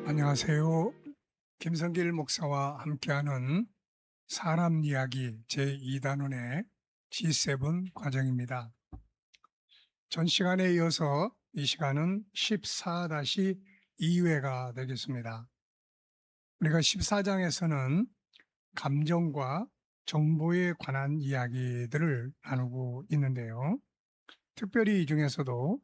안녕하세요. 김성길 목사와 함께하는 사람 이야기 제2단원의 G7 과정입니다. 전 시간에 이어서 이 시간은 14-2회가 되겠습니다. 우리가 14장에서는 감정과 정보에 관한 이야기들을 나누고 있는데요. 특별히 이 중에서도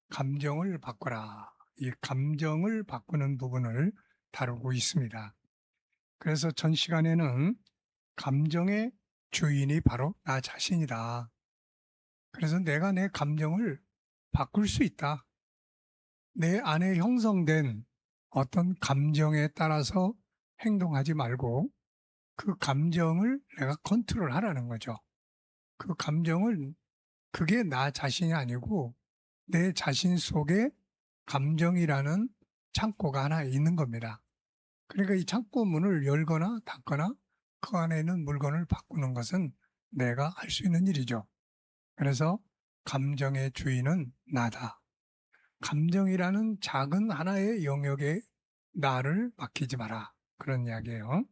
감정을 바꿔라, 이 감정을 바꾸는 부분을 다루고 있습니다. 그래서 전 시간에는 감정의 주인이 바로 나 자신이다. 그래서 내가 내 감정을 바꿀 수 있다. 내 안에 형성된 어떤 감정에 따라서 행동하지 말고 그 감정을 내가 컨트롤하라는 거죠. 그 감정은 그게 나 자신이 아니고 내 자신 속에 감정이라는 창고가 하나 있는 겁니다. 그러니까 이 창고 문을 열거나 닫거나 그 안에 있는 물건을 바꾸는 것은 내가 할 수 있는 일이죠. 그래서 감정의 주인은 나다. 감정이라는 작은 하나의 영역에 나를 맡기지 마라. 그런 이야기예요.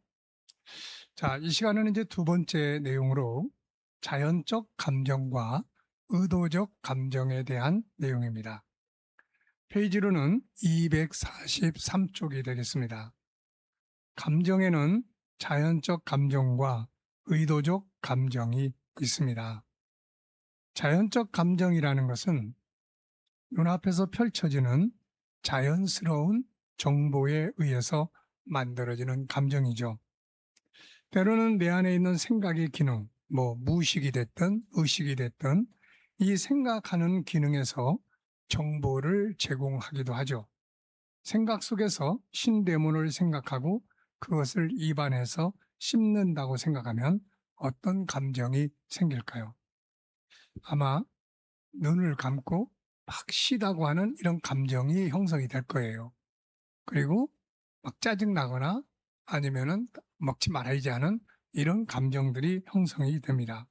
자, 이 시간은 이제 두 번째 내용으로 자연적 감정과 의도적 감정에 대한 내용입니다. 페이지로는 243쪽이 되겠습니다. 감정에는 자연적 감정과 의도적 감정이 있습니다. 자연적 감정이라는 것은 눈앞에서 펼쳐지는 자연스러운 정보에 의해서 만들어지는 감정이죠. 때로는 내 안에 있는 생각의 기능, 무의식이 됐든 의식이 됐든 이 생각하는 기능에서 정보를 제공하기도 하죠. 생각 속에서 신대문을 생각하고 그것을 입안에서 씹는다고 생각하면 어떤 감정이 생길까요? 아마 눈을 감고 막 쉬다고 하는 이런 감정이 형성이 될 거예요. 그리고 막 짜증나거나 아니면은 먹지 말아야지 하는 이런 감정들이 형성이 됩니다.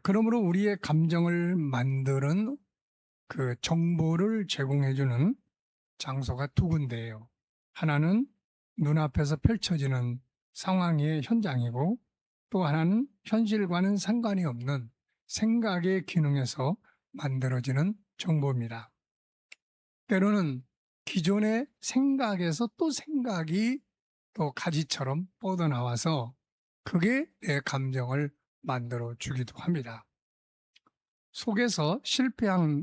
그러므로 우리의 감정을 만드는 그 정보를 제공해주는 장소가 두 군데예요. 하나는 눈앞에서 펼쳐지는 상황의 현장이고 또 하나는 현실과는 상관이 없는 생각의 기능에서 만들어지는 정보입니다. 때로는 기존의 생각에서 또 생각이 또 가지처럼 뻗어나와서 그게 내 감정을 만들어 주기도 합니다. 속에서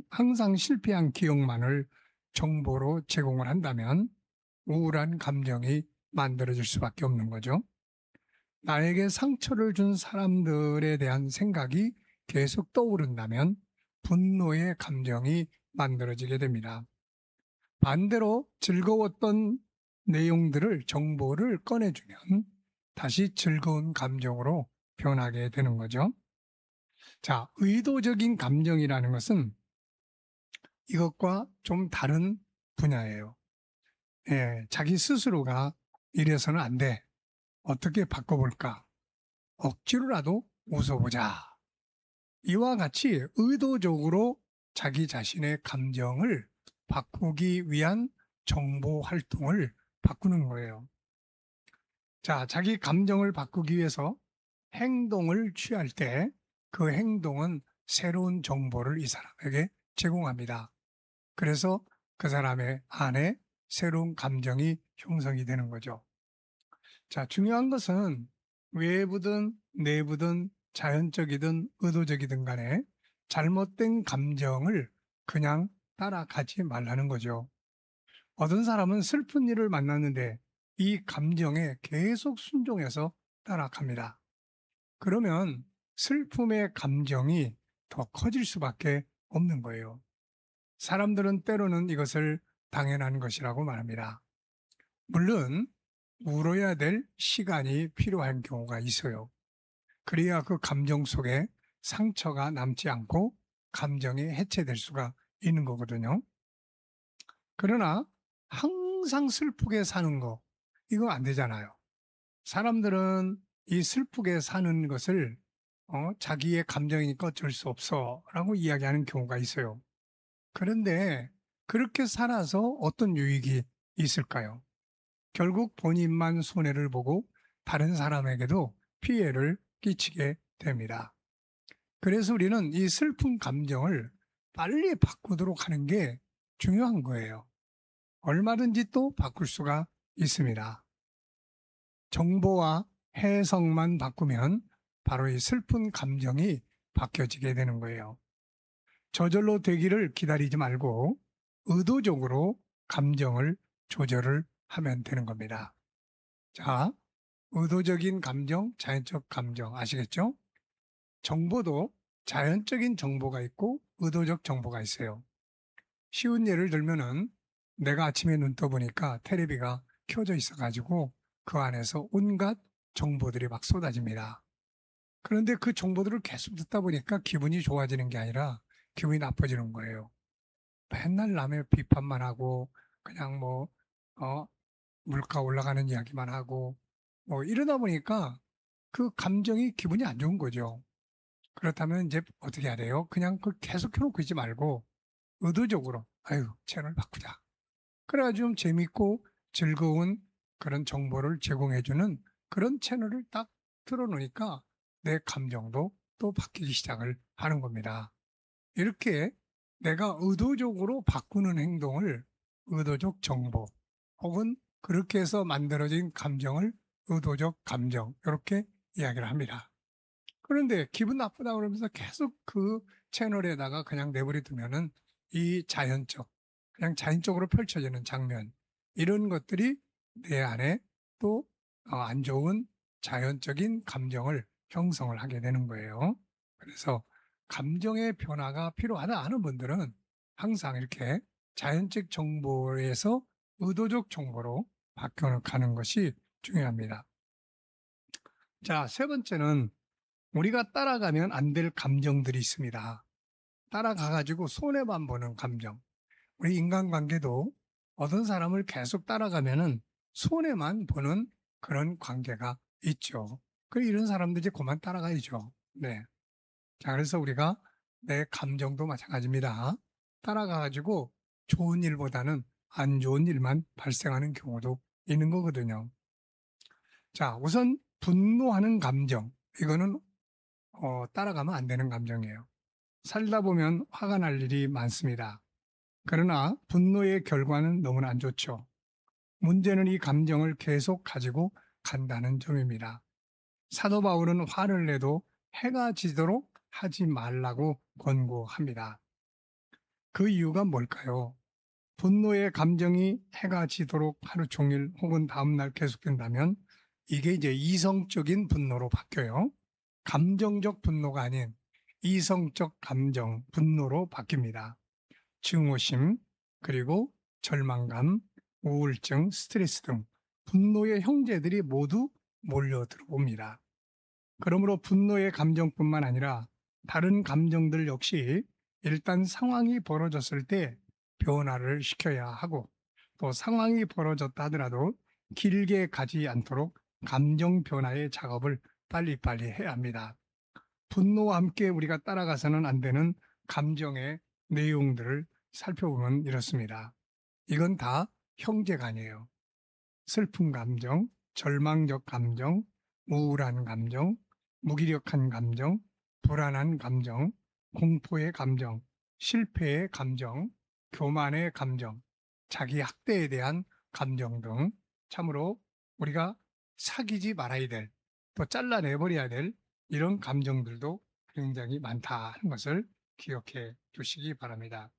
항상 실패한 기억만을 정보로 제공을 한다면 우울한 감정이 만들어질 수밖에 없는 거죠. 나에게 상처를 준 사람들에 대한 생각이 계속 떠오른다면 분노의 감정이 만들어지게 됩니다. 반대로 즐거웠던 내용들을, 정보를 꺼내주면 다시 즐거운 감정으로 변하게 되는 거죠. 자, 의도적인 감정이라는 것은 이것과 좀 다른 분야예요. 자기 스스로가 이래서는 안 돼. 어떻게 바꿔볼까? 억지로라도 웃어보자. 이와 같이 의도적으로 자기 자신의 감정을 바꾸기 위한 정보 활동을 바꾸는 거예요. 자, 자기 감정을 바꾸기 위해서 행동을 취할 때 그 행동은 새로운 정보를 이 사람에게 제공합니다. 그래서 그 사람의 안에 새로운 감정이 형성이 되는 거죠. 자, 중요한 것은 외부든 내부든 자연적이든 의도적이든 간에 잘못된 감정을 그냥 따라가지 말라는 거죠. 어떤 사람은 슬픈 일을 만났는데 이 감정에 계속 순종해서 따라갑니다. 그러면 슬픔의 감정이 더 커질 수밖에 없는 거예요. 사람들은 때로는 이것을 당연한 것이라고 말합니다. 물론 울어야 될 시간이 필요한 경우가 있어요. 그래야 그 감정 속에 상처가 남지 않고 감정이 해체될 수가 있는 거거든요. 그러나 항상 슬프게 사는 거, 이거 안 되잖아요. 사람들은 이 슬프게 사는 것을 자기의 감정이니까 어쩔 수 없어라고 이야기하는 경우가 있어요. 그런데 그렇게 살아서 어떤 유익이 있을까요? 결국 본인만 손해를 보고 다른 사람에게도 피해를 끼치게 됩니다. 그래서 우리는 이 슬픈 감정을 빨리 바꾸도록 하는 게 중요한 거예요. 얼마든지 또 바꿀 수가 있습니다. 정보와 해석만 바꾸면 바로 이 슬픈 감정이 바뀌어지게 되는 거예요. 저절로 되기를 기다리지 말고 의도적으로 감정을 조절을 하면 되는 겁니다. 자, 의도적인 감정, 자연적 감정 아시겠죠? 정보도 자연적인 정보가 있고 의도적 정보가 있어요. 쉬운 예를 들면은 내가 아침에 눈 떠보니까 테레비가 켜져 있어가지고 그 안에서 온갖 정보들이 막 쏟아집니다. 그런데 그 정보들을 계속 듣다 보니까 기분이 좋아지는 게 아니라 기분이 나빠지는 거예요. 맨날 남의 비판만 하고 그냥 어, 물가 올라가는 이야기만 하고 이러다 보니까 그 감정이 기분이 안 좋은 거죠. 그렇다면 이제 어떻게 해야 돼요? 그냥 그 계속 켜놓고 있지 말고 의도적으로 아유 채널 바꾸자. 그래가지고 좀 재밌고 즐거운 그런 정보를 제공해주는 그런 채널을 딱 틀어놓으니까 내 감정도 또 바뀌기 시작을 하는 겁니다. 이렇게 내가 의도적으로 바꾸는 행동을 의도적 정보 혹은 그렇게 해서 만들어진 감정을 의도적 감정 이렇게 이야기를 합니다. 그런데 기분 나쁘다 그러면서 계속 그 채널에다가 그냥 내버려 두면은 이 자연적, 그냥 자연적으로 펼쳐지는 장면, 이런 것들이 내 안에 또 안 좋은 자연적인 감정을 형성을 하게 되는 거예요. 그래서 감정의 변화가 필요하다 하는 분들은 항상 이렇게 자연적 정보에서 의도적 정보로 바뀌어가는 것이 중요합니다. 자, 세 번째는 우리가 따라가면 안 될 감정들이 있습니다. 따라가가지고 손해만 보는 감정. 우리 인간관계도 어떤 사람을 계속 따라가면은 손해만 보는 그런 관계가 있죠. 이런 사람들이 그만 따라가야죠. 네. 자, 그래서 우리가 내 감정도 마찬가지입니다. 따라가가지고 좋은 일보다는 안 좋은 일만 발생하는 경우도 있는 거거든요. 자, 우선 분노하는 감정. 이거는 따라가면 안 되는 감정이에요. 살다 보면 화가 날 일이 많습니다. 그러나 분노의 결과는 너무나 안 좋죠. 문제는 이 감정을 계속 가지고 간다는 점입니다. 사도 바울은 화를 내도 해가 지도록 하지 말라고 권고합니다. 그 이유가 뭘까요? 분노의 감정이 해가 지도록 하루 종일 혹은 다음날 계속된다면 이게 이제 이성적인 분노로 바뀌어요. 감정적 분노가 아닌 이성적 감정, 분노로 바뀝니다. 증오심, 그리고 절망감, 우울증, 스트레스 등 분노의 형제들이 모두 몰려 들어옵니다. 그러므로 분노의 감정뿐만 아니라 다른 감정들 역시 일단 상황이 벌어졌을 때 변화를 시켜야 하고 또 상황이 벌어졌다 하더라도 길게 가지 않도록 감정 변화의 작업을 빨리빨리 해야 합니다. 분노와 함께 우리가 따라가서는 안 되는 감정의 내용들을 살펴보면 이렇습니다. 이건 다 형제가 아니에요. 슬픈 감정, 절망적 감정, 우울한 감정, 무기력한 감정, 불안한 감정, 공포의 감정, 실패의 감정, 교만의 감정, 자기 학대에 대한 감정 등 참으로 우리가 사귀지 말아야 될, 또 잘라내버려야 될 이런 감정들도 굉장히 많다 하는 것을 기억해 두시기 바랍니다.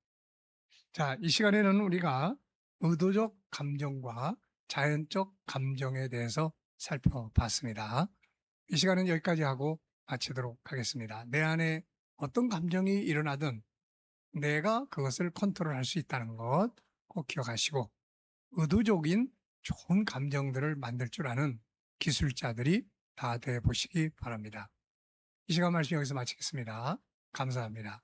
자, 이 시간에는 우리가 의도적 감정과 자연적 감정에 대해서 살펴봤습니다. 이 시간은 여기까지 하고 마치도록 하겠습니다. 내 안에 어떤 감정이 일어나든 내가 그것을 컨트롤할 수 있다는 것 꼭 기억하시고 의도적인 좋은 감정들을 만들 줄 아는 기술자들이 다 돼 보시기 바랍니다. 이 시간 말씀 여기서 마치겠습니다. 감사합니다.